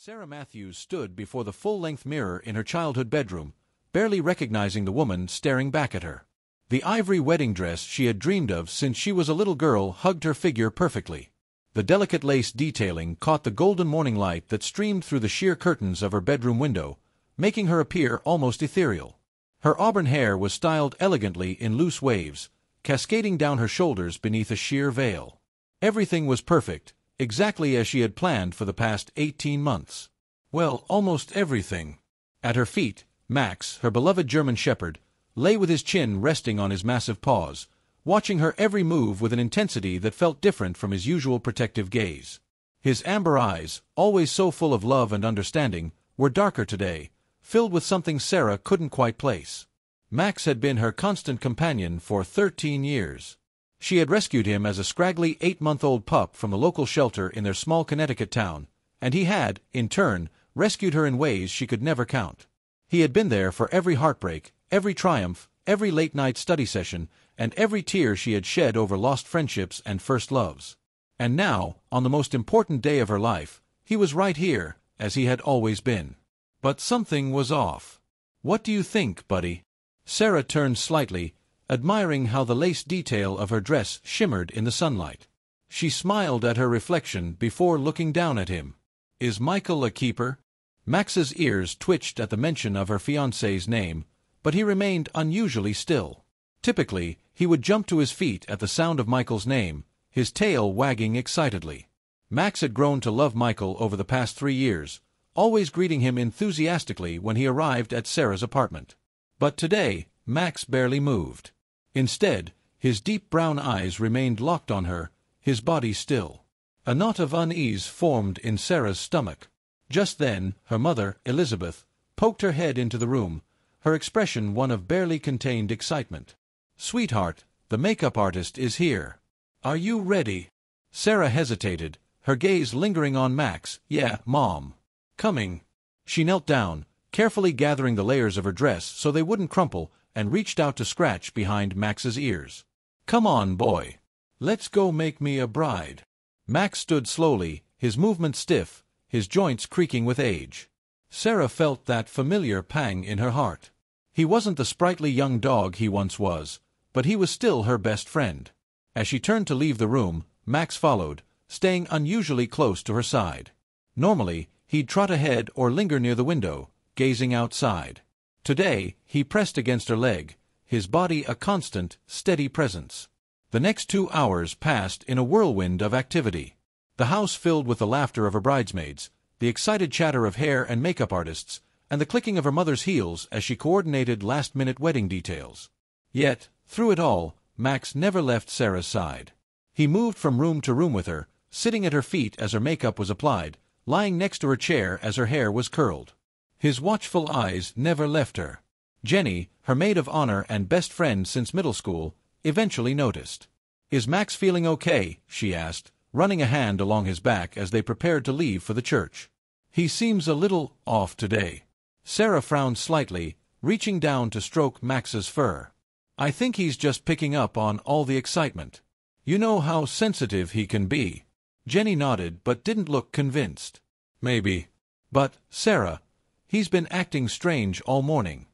Sarah Matthews stood before the full-length mirror in her childhood bedroom, barely recognizing the woman staring back at her. The ivory wedding dress she had dreamed of since she was a little girl hugged her figure perfectly. The delicate lace detailing caught the golden morning light that streamed through the sheer curtains of her bedroom window, making her appear almost ethereal. Her auburn hair was styled elegantly in loose waves, cascading down her shoulders beneath a sheer veil. Everything was perfect, exactly as she had planned for the past 18 months. Well, almost everything. At her feet, Max, her beloved German shepherd, lay with his chin resting on his massive paws, watching her every move with an intensity that felt different from his usual protective gaze. His amber eyes, always so full of love and understanding, were darker today, filled with something Sarah couldn't quite place. Max had been her constant companion for 13 years. She had rescued him as a scraggly 8-month-old pup from the local shelter in their small Connecticut town, and he had, in turn, rescued her in ways she could never count. He had been there for every heartbreak, every triumph, every late-night study session, and every tear she had shed over lost friendships and first loves. And now, on the most important day of her life, he was right here, as he had always been. But something was off. "What do you think, buddy?" Sarah turned slightly, admiring how the lace detail of her dress shimmered in the sunlight. She smiled at her reflection before looking down at him. "Is Michael a keeper?" Max's ears twitched at the mention of her fiancé's name, but he remained unusually still. Typically, he would jump to his feet at the sound of Michael's name, his tail wagging excitedly. Max had grown to love Michael over the past 3 years, always greeting him enthusiastically when he arrived at Sarah's apartment. But today, Max barely moved. Instead, his deep brown eyes remained locked on her, his body still. A knot of unease formed in Sarah's stomach. Just then, her mother, Elizabeth, poked her head into the room, her expression one of barely contained excitement. "Sweetheart, the makeup artist is here. Are you ready?" Sarah hesitated, her gaze lingering on Max. "Yeah, Mom. Coming." She knelt down, carefully gathering the layers of her dress so they wouldn't crumple, and reached out to scratch behind Max's ears. "Come on, boy. Let's go make me a bride." Max stood slowly, his movements stiff, his joints creaking with age. Sarah felt that familiar pang in her heart. He wasn't the sprightly young dog he once was, but he was still her best friend. As she turned to leave the room, Max followed, staying unusually close to her side. Normally, he'd trot ahead or linger near the window, gazing outside. Today, he pressed against her leg, his body a constant, steady presence. The next 2 hours passed in a whirlwind of activity. The house filled with the laughter of her bridesmaids, the excited chatter of hair and makeup artists, and the clicking of her mother's heels as she coordinated last-minute wedding details. Yet, through it all, Max never left Sarah's side. He moved from room to room with her, sitting at her feet as her makeup was applied, lying next to her chair as her hair was curled. His watchful eyes never left her. Jenny, her maid of honor and best friend since middle school, eventually noticed. "Is Max feeling okay?" she asked, running a hand along his back as they prepared to leave for the church. "He seems a little off today." Sarah frowned slightly, reaching down to stroke Max's fur. "I think he's just picking up on all the excitement. You know how sensitive he can be." Jenny nodded but didn't look convinced. "Maybe. But, Sarah, he's been acting strange all morning.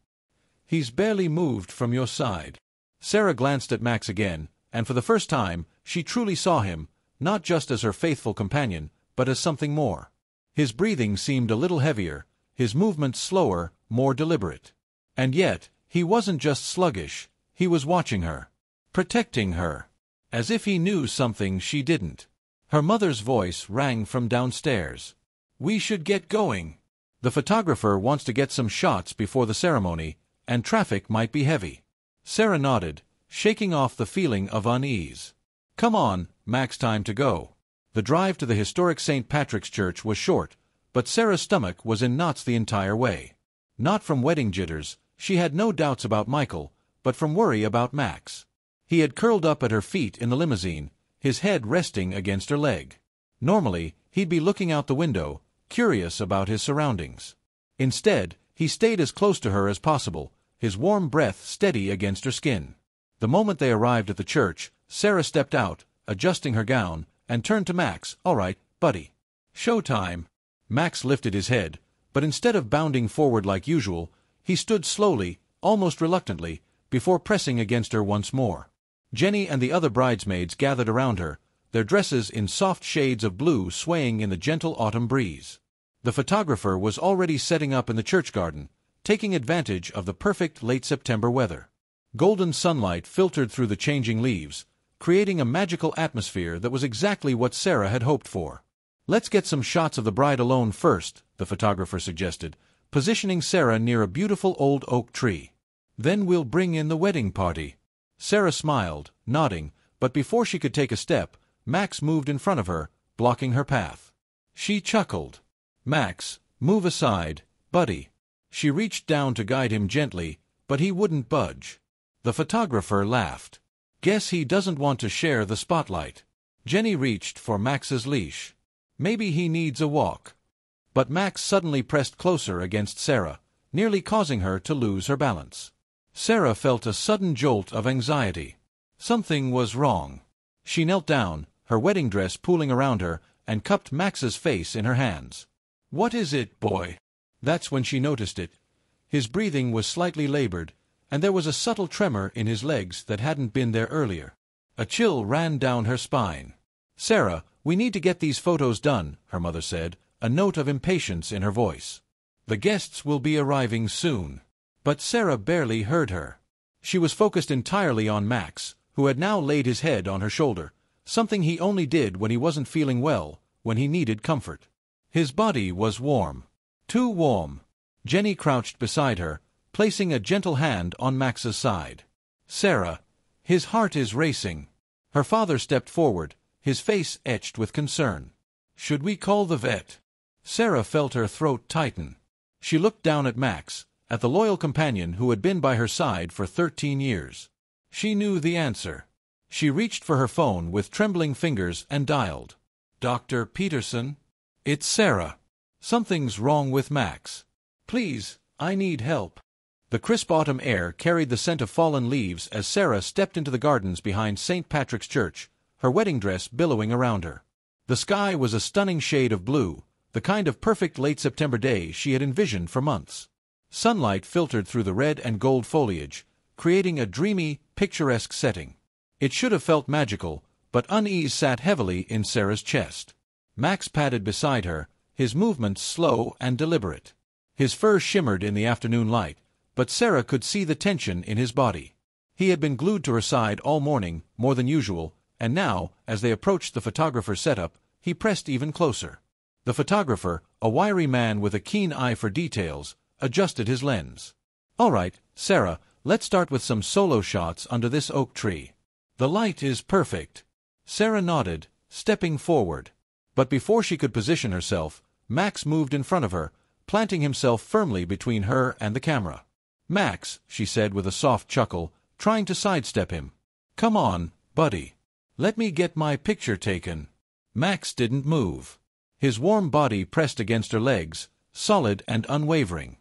He's barely moved from your side." Sarah glanced at Max again, and for the first time, she truly saw him, not just as her faithful companion, but as something more. His breathing seemed a little heavier, his movements slower, more deliberate. And yet, he wasn't just sluggish, he was watching her, protecting her, as if he knew something she didn't. Her mother's voice rang from downstairs. "We should get going. The photographer wants to get some shots before the ceremony, and traffic might be heavy." Sarah nodded, shaking off the feeling of unease. "Come on, Max, time to go." The drive to the historic St. Patrick's Church was short, but Sarah's stomach was in knots the entire way. Not from wedding jitters, she had no doubts about Michael, but from worry about Max. He had curled up at her feet in the limousine, his head resting against her leg. Normally, he'd be looking out the window, curious about his surroundings. Instead, he stayed as close to her as possible, his warm breath steady against her skin. The moment they arrived at the church, Sarah stepped out, adjusting her gown, and turned to Max. "All right, buddy. Showtime." Max lifted his head, but instead of bounding forward like usual, he stood slowly, almost reluctantly, before pressing against her once more. Jenny and the other bridesmaids gathered around her, their dresses in soft shades of blue swaying in the gentle autumn breeze. The photographer was already setting up in the church garden, taking advantage of the perfect late September weather. Golden sunlight filtered through the changing leaves, creating a magical atmosphere that was exactly what Sarah had hoped for. "Let's get some shots of the bride alone first," the photographer suggested, positioning Sarah near a beautiful old oak tree. "Then we'll bring in the wedding party." Sarah smiled, nodding, but before she could take a step, Max moved in front of her, blocking her path. She chuckled. "Max, move aside, buddy." She reached down to guide him gently, but he wouldn't budge. The photographer laughed. "Guess he doesn't want to share the spotlight." Jenny reached for Max's leash. "Maybe he needs a walk." But Max suddenly pressed closer against Sarah, nearly causing her to lose her balance. Sarah felt a sudden jolt of anxiety. Something was wrong. She knelt down, her wedding dress pooling around her, and cupped Max's face in her hands. "What is it, boy?" That's when she noticed it. His breathing was slightly labored, and there was a subtle tremor in his legs that hadn't been there earlier. A chill ran down her spine. "Sarah, we need to get these photos done," her mother said, a note of impatience in her voice. "The guests will be arriving soon." But Sarah barely heard her. She was focused entirely on Max, who had now laid his head on her shoulder, something he only did when he wasn't feeling well, when he needed comfort. His body was warm. Too warm. Jenny crouched beside her, placing a gentle hand on Max's side. "Sarah, his heart is racing." Her father stepped forward, his face etched with concern. "Should we call the vet?" Sarah felt her throat tighten. She looked down at Max, at the loyal companion who had been by her side for 13 years. She knew the answer. She reached for her phone with trembling fingers and dialed. "Dr. Peterson? It's Sarah. Something's wrong with Max. Please, I need help." The crisp autumn air carried the scent of fallen leaves as Sarah stepped into the gardens behind St. Patrick's Church, her wedding dress billowing around her. The sky was a stunning shade of blue, the kind of perfect late September day she had envisioned for months. Sunlight filtered through the red and gold foliage, creating a dreamy, picturesque setting. It should have felt magical, but unease sat heavily in Sarah's chest. Max padded beside her, his movements slow and deliberate. His fur shimmered in the afternoon light, but Sarah could see the tension in his body. He had been glued to her side all morning, more than usual, and now, as they approached the photographer's setup, he pressed even closer. The photographer, a wiry man with a keen eye for details, adjusted his lens. "All right, Sarah, let's start with some solo shots under this oak tree. The light is perfect." Sarah nodded, stepping forward. But before she could position herself, Max moved in front of her, planting himself firmly between her and the camera. "Max," she said with a soft chuckle, trying to sidestep him. "Come on, buddy. Let me get my picture taken." Max didn't move. His warm body pressed against her legs, solid and unwavering.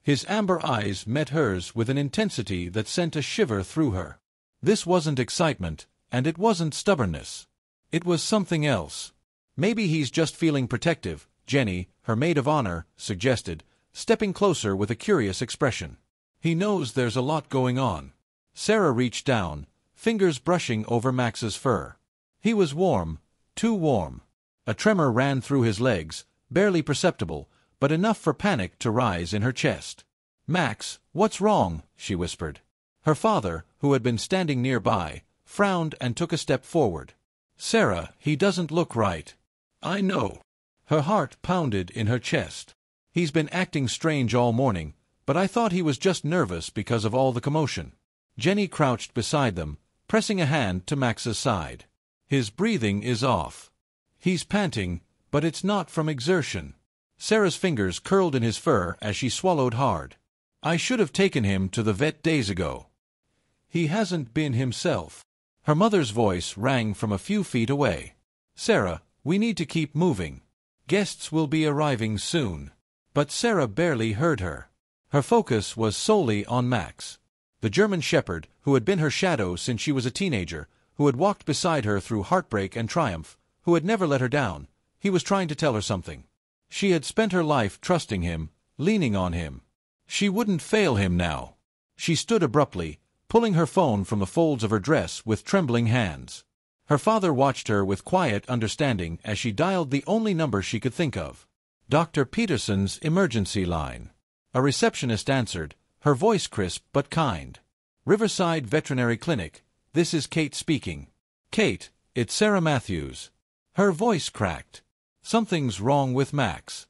His amber eyes met hers with an intensity that sent a shiver through her. This wasn't excitement, and it wasn't stubbornness. It was something else. "Maybe he's just feeling protective," Jenny, her maid of honor, suggested, stepping closer with a curious expression. "He knows there's a lot going on." Sarah reached down, fingers brushing over Max's fur. He was warm, too warm. A tremor ran through his legs, barely perceptible, but enough for panic to rise in her chest. "Max, what's wrong?" she whispered. Her father, who had been standing nearby, frowned and took a step forward. "Sarah, he doesn't look right." "I know." Her heart pounded in her chest. "He's been acting strange all morning, but I thought he was just nervous because of all the commotion." Jenny crouched beside them, pressing a hand to Max's side. "His breathing is off. He's panting, but it's not from exertion." Sarah's fingers curled in his fur as she swallowed hard. "I should have taken him to the vet days ago. He hasn't been himself." Her mother's voice rang from a few feet away. "Sarah, we need to keep moving. Guests will be arriving soon." But Sarah barely heard her. Her focus was solely on Max. The German shepherd, who had been her shadow since she was a teenager, who had walked beside her through heartbreak and triumph, who had never let her down. He was trying to tell her something. She had spent her life trusting him, leaning on him. She wouldn't fail him now. She stood abruptly, pulling her phone from the folds of her dress with trembling hands. Her father watched her with quiet understanding as she dialed the only number she could think of. Dr. Peterson's emergency line. A receptionist answered, her voice crisp but kind. Riverside Veterinary Clinic, this is Kate speaking. Kate, it's Sarah Matthews. Her voice cracked. Something's wrong with Max.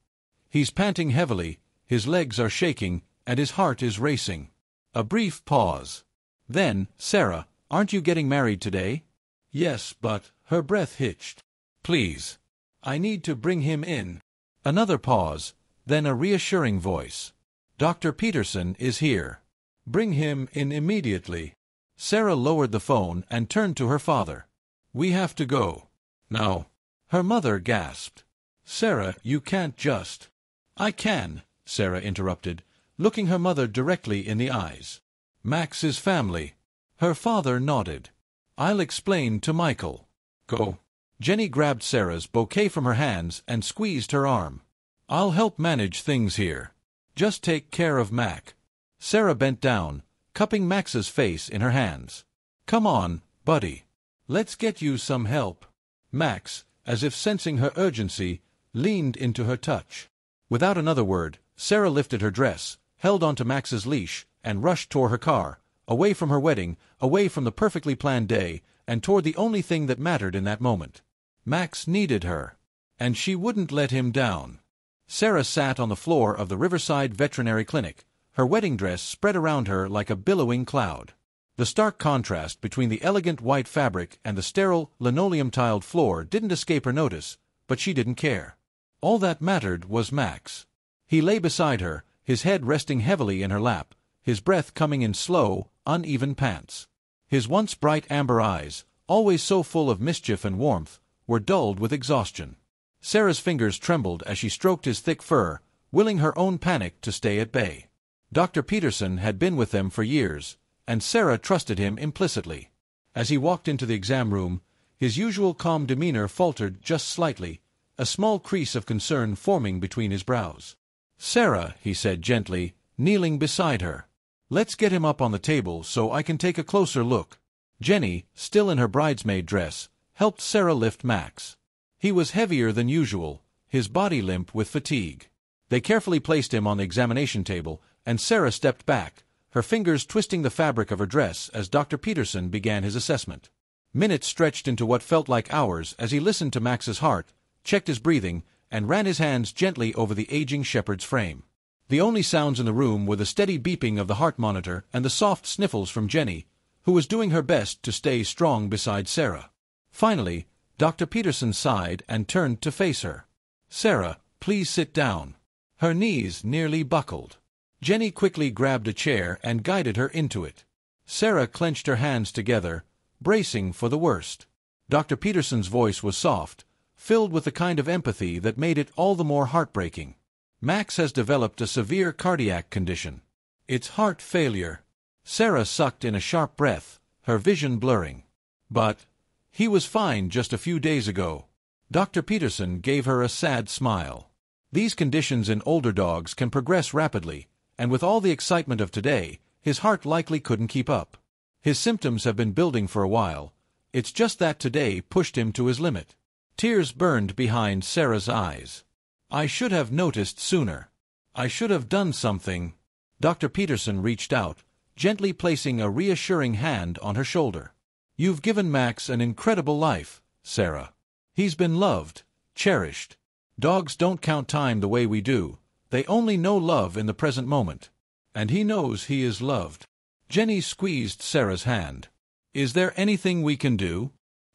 He's panting heavily, his legs are shaking, and his heart is racing. A brief pause. Then, Sarah, aren't you getting married today? Yes, but, her breath hitched. Please. I need to bring him in. Another pause, then a reassuring voice. Dr. Peterson is here. Bring him in immediately. Sarah lowered the phone and turned to her father. We have to go. Now. Her mother gasped. Sarah, you can't just. I can, Sarah interrupted, looking her mother directly in the eyes. Max's family. Her father nodded. I'll explain to Michael. Go. Jenny grabbed Sarah's bouquet from her hands and squeezed her arm. I'll help manage things here. Just take care of Mac. Sarah bent down, cupping Max's face in her hands. Come on, buddy. Let's get you some help. Max, as if sensing her urgency, leaned into her touch. Without another word, Sarah lifted her dress, held onto Max's leash, and rushed toward her car, away from her wedding, away from the perfectly planned day, and toward the only thing that mattered in that moment. Max needed her. And she wouldn't let him down. Sarah sat on the floor of the Riverside Veterinary Clinic, her wedding dress spread around her like a billowing cloud. The stark contrast between the elegant white fabric and the sterile, linoleum-tiled floor didn't escape her notice, but she didn't care. All that mattered was Max. He lay beside her, his head resting heavily in her lap, his breath coming in slow, uneven pants. His once bright amber eyes, always so full of mischief and warmth, were dulled with exhaustion. Sarah's fingers trembled as she stroked his thick fur, willing her own panic to stay at bay. Dr. Peterson had been with them for years, and Sarah trusted him implicitly. As he walked into the exam room, his usual calm demeanor faltered just slightly, a small crease of concern forming between his brows. Sarah, he said gently, kneeling beside her. Let's get him up on the table so I can take a closer look. Jenny, still in her bridesmaid dress, helped Sarah lift Max. He was heavier than usual, his body limp with fatigue. They carefully placed him on the examination table, and Sarah stepped back, her fingers twisting the fabric of her dress as Dr. Peterson began his assessment. Minutes stretched into what felt like hours as he listened to Max's heart, checked his breathing, and ran his hands gently over the aging shepherd's frame. The only sounds in the room were the steady beeping of the heart monitor and the soft sniffles from Jenny, who was doing her best to stay strong beside Sarah. Finally, Dr. Peterson sighed and turned to face her. Sarah, please sit down. Her knees nearly buckled. Jenny quickly grabbed a chair and guided her into it. Sarah clenched her hands together, bracing for the worst. Dr. Peterson's voice was soft, filled with the kind of empathy that made it all the more heartbreaking. Max has developed a severe cardiac condition. It's heart failure. Sarah sucked in a sharp breath, her vision blurring. But he was fine just a few days ago. Dr. Peterson gave her a sad smile. These conditions in older dogs can progress rapidly, and with all the excitement of today, his heart likely couldn't keep up. His symptoms have been building for a while. It's just that today pushed him to his limit. Tears burned behind Sarah's eyes. I should have noticed sooner. I should have done something. Dr. Peterson reached out, gently placing a reassuring hand on her shoulder. You've given Max an incredible life, Sarah. He's been loved, cherished. Dogs don't count time the way we do. They only know love in the present moment. And he knows he is loved. Jenny squeezed Sarah's hand. Is there anything we can do?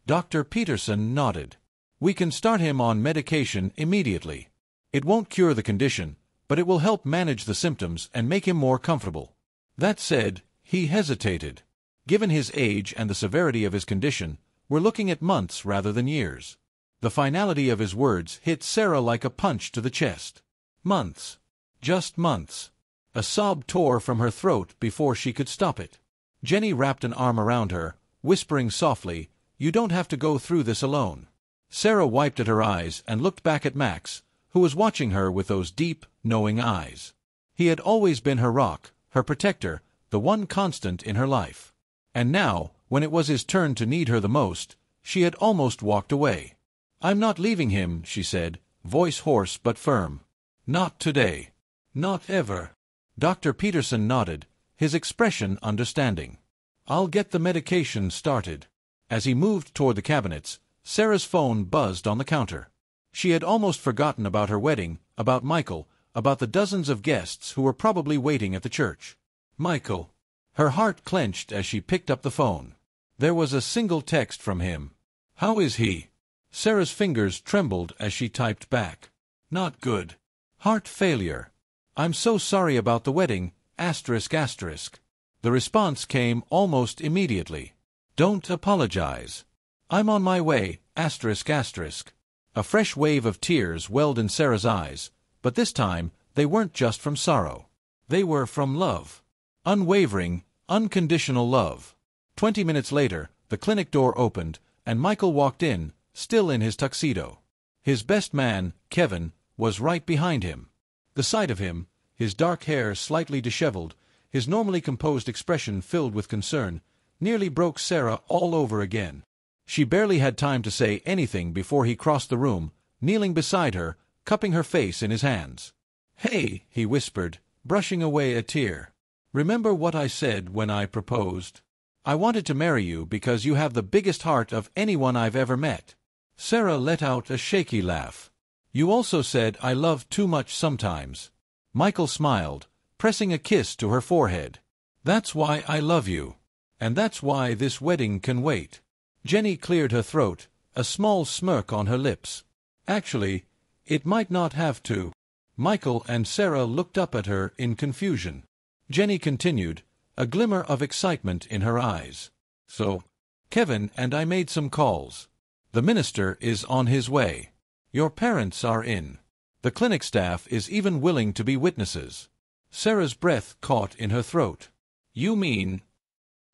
Dr. Peterson nodded. We can start him on medication immediately. It won't cure the condition, but it will help manage the symptoms and make him more comfortable. That said, he hesitated. Given his age and the severity of his condition, we're looking at months rather than years. The finality of his words hit Sarah like a punch to the chest. Months. Just months. A sob tore from her throat before she could stop it. Jenny wrapped an arm around her, whispering softly, "You don't have to go through this alone." Sarah wiped at her eyes and looked back at Max, who was watching her with those deep, knowing eyes. He had always been her rock, her protector, the one constant in her life. And now, when it was his turn to need her the most, she had almost walked away. "I'm not leaving him," she said, voice hoarse but firm. "Not today. Not ever." Dr. Peterson nodded, his expression understanding. "I'll get the medication started." As he moved toward the cabinets, Sarah's phone buzzed on the counter. She had almost forgotten about her wedding, about Michael, about the dozens of guests who were probably waiting at the church. Michael. Her heart clenched as she picked up the phone. There was a single text from him. "How is he?" Sarah's fingers trembled as she typed back. "Not good. Heart failure. I'm so sorry about the wedding, ***. The response came almost immediately. "Don't apologize. I'm on my way, ***. A fresh wave of tears welled in Sarah's eyes, but this time they weren't just from sorrow. They were from love. Unwavering, unconditional love. 20 minutes later, the clinic door opened, and Michael walked in, still in his tuxedo. His best man, Kevin, was right behind him. The sight of him, his dark hair slightly disheveled, his normally composed expression filled with concern, nearly broke Sarah all over again. She barely had time to say anything before he crossed the room, kneeling beside her, cupping her face in his hands. "Hey," he whispered, brushing away a tear. "Remember what I said when I proposed? I wanted to marry you because you have the biggest heart of anyone I've ever met." Sarah let out a shaky laugh. "You also said I love too much sometimes." Michael smiled, pressing a kiss to her forehead. "That's why I love you. And that's why this wedding can wait." Jenny cleared her throat, a small smirk on her lips. "Actually, it might not have to." Michael and Sarah looked up at her in confusion. Jenny continued, a glimmer of excitement in her eyes. "So, Kevin and I made some calls. The minister is on his way. Your parents are in. The clinic staff is even willing to be witnesses." Sarah's breath caught in her throat. "You mean—"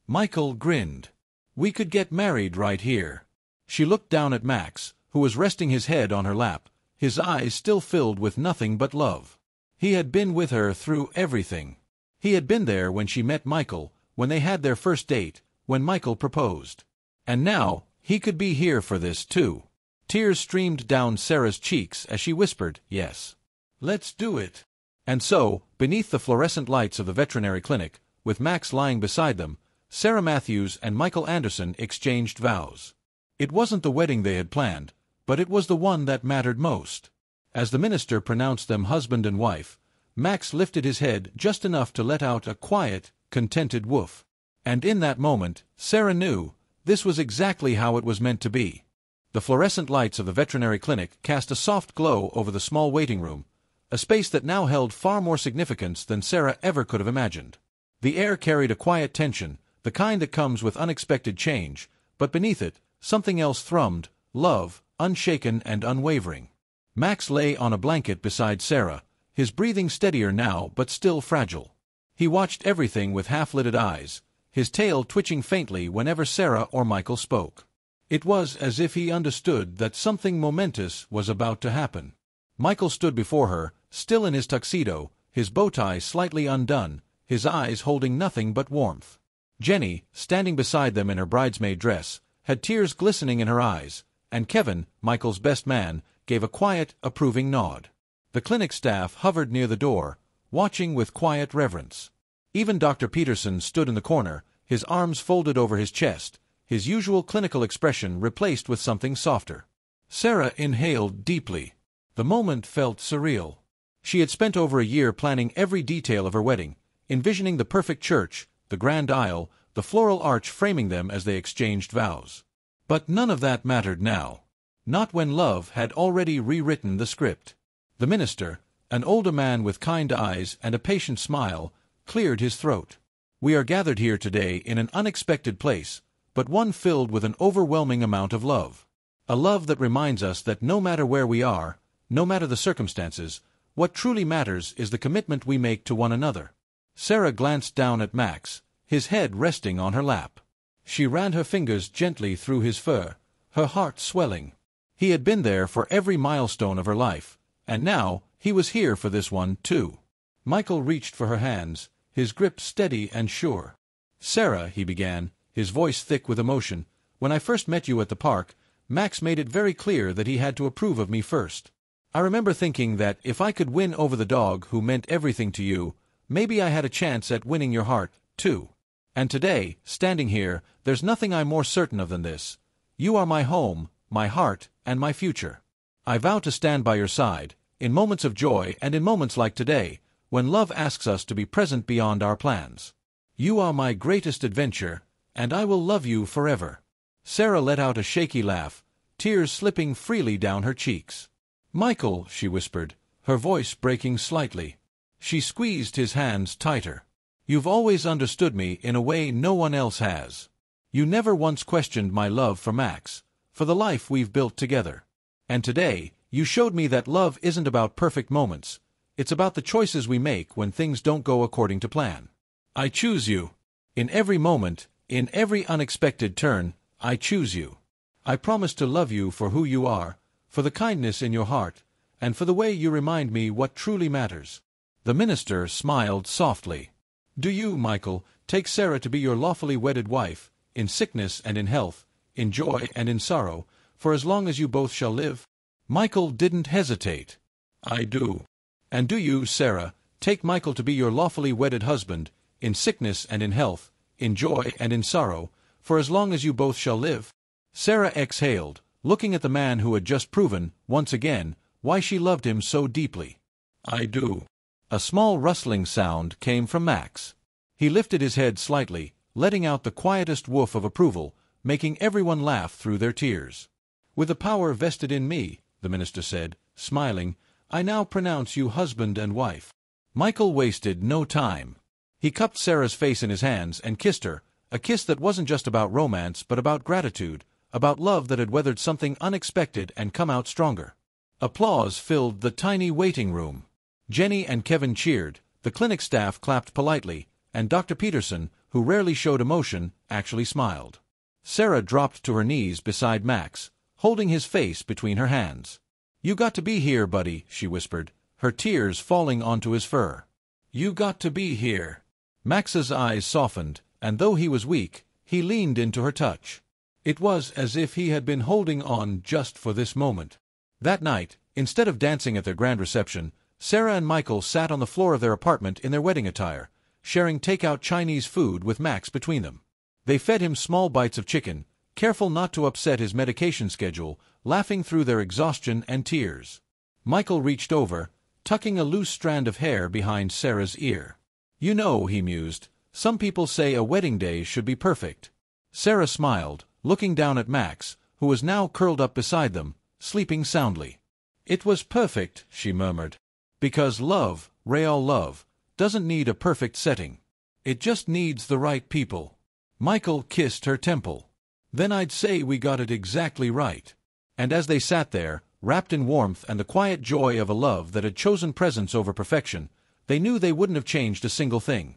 Michael grinned. "We could get married right here." She looked down at Max, who was resting his head on her lap, his eyes still filled with nothing but love. He had been with her through everything. He had been there when she met Michael, when they had their first date, when Michael proposed. And now, he could be here for this too. Tears streamed down Sarah's cheeks as she whispered, "Yes. Let's do it." And so, beneath the fluorescent lights of the veterinary clinic, with Max lying beside them, Sarah Matthews and Michael Anderson exchanged vows. It wasn't the wedding they had planned, but it was the one that mattered most. As the minister pronounced them husband and wife, Max lifted his head just enough to let out a quiet, contented woof. And in that moment, Sarah knew, this was exactly how it was meant to be. The fluorescent lights of the veterinary clinic cast a soft glow over the small waiting room, a space that now held far more significance than Sarah ever could have imagined. The air carried a quiet tension, the kind that comes with unexpected change, but beneath it, something else thrummed, love, unshaken and unwavering. Max lay on a blanket beside Sarah, his breathing steadier now but still fragile. He watched everything with half-lidded eyes, his tail twitching faintly whenever Sarah or Michael spoke. It was as if he understood that something momentous was about to happen. Michael stood before her, still in his tuxedo, his bow tie slightly undone, his eyes holding nothing but warmth. Jenny, standing beside them in her bridesmaid dress, had tears glistening in her eyes, and Kevin, Michael's best man, gave a quiet, approving nod. The clinic staff hovered near the door, watching with quiet reverence. Even Dr. Peterson stood in the corner, his arms folded over his chest, his usual clinical expression replaced with something softer. Sarah inhaled deeply. The moment felt surreal. She had spent over a year planning every detail of her wedding, envisioning the perfect church, the grand aisle, the floral arch framing them as they exchanged vows. But none of that mattered now. Not when love had already rewritten the script. The minister, an older man with kind eyes and a patient smile, cleared his throat. "We are gathered here today in an unexpected place, but one filled with an overwhelming amount of love. A love that reminds us that no matter where we are, no matter the circumstances, what truly matters is the commitment we make to one another." Sarah glanced down at Max, his head resting on her lap. She ran her fingers gently through his fur, her heart swelling. He had been there for every milestone of her life, And now, he was here for this one, too. Michael reached for her hands, his grip steady and sure. "Sarah," he began, his voice thick with emotion, "when I first met you at the park, Max made it very clear that he had to approve of me first. I remember thinking that if I could win over the dog who meant everything to you, maybe I had a chance at winning your heart, too. And today, standing here, there's nothing I'm more certain of than this. You are my home, my heart, and my future. I vow to stand by your side, in moments of joy and in moments like today, when love asks us to be present beyond our plans. You are my greatest adventure, and I will love you forever." Sarah let out a shaky laugh, tears slipping freely down her cheeks. "Michael," she whispered, her voice breaking slightly. She squeezed his hands tighter. "You've always understood me in a way no one else has. You never once questioned my love for Max, for the life we've built together. And today, you showed me that love isn't about perfect moments. It's about the choices we make when things don't go according to plan. I choose you. In every moment, in every unexpected turn, I choose you. I promise to love you for who you are, for the kindness in your heart, and for the way you remind me what truly matters." The minister smiled softly. "Do you, Michael, take Sarah to be your lawfully wedded wife, in sickness and in health, in joy and in sorrow, for as long as you both shall live?" Michael didn't hesitate. "I do." "And do you, Sarah, take Michael to be your lawfully wedded husband, in sickness and in health, in joy and in sorrow, for as long as you both shall live?" Sarah exhaled, looking at the man who had just proven, once again, why she loved him so deeply. "I do." A small rustling sound came from Max. He lifted his head slightly, letting out the quietest woof of approval, making everyone laugh through their tears. "With the power vested in me," the minister said, smiling, "I now pronounce you husband and wife." Michael wasted no time. He cupped Sarah's face in his hands and kissed her, a kiss that wasn't just about romance but about gratitude, about love that had weathered something unexpected and come out stronger. Applause filled the tiny waiting room. Jenny and Kevin cheered, the clinic staff clapped politely, and Dr. Peterson, who rarely showed emotion, actually smiled. Sarah dropped to her knees beside Max, holding his face between her hands. "You got to be here, buddy," she whispered, her tears falling onto his fur. "You got to be here." Max's eyes softened, and though he was weak, he leaned into her touch. It was as if he had been holding on just for this moment. That night, instead of dancing at their grand reception, Sarah and Michael sat on the floor of their apartment in their wedding attire, sharing take-out Chinese food with Max between them. They fed him small bites of chicken, careful not to upset his medication schedule, laughing through their exhaustion and tears. Michael reached over, tucking a loose strand of hair behind Sarah's ear. "You know," he mused, "some people say a wedding day should be perfect." Sarah smiled, looking down at Max, who was now curled up beside them, sleeping soundly. "It was perfect," she murmured. "Because love, real love, doesn't need a perfect setting. It just needs the right people." Michael kissed her temple. "Then I'd say we got it exactly right." And as they sat there, wrapped in warmth and the quiet joy of a love that had chosen presence over perfection, they knew they wouldn't have changed a single thing.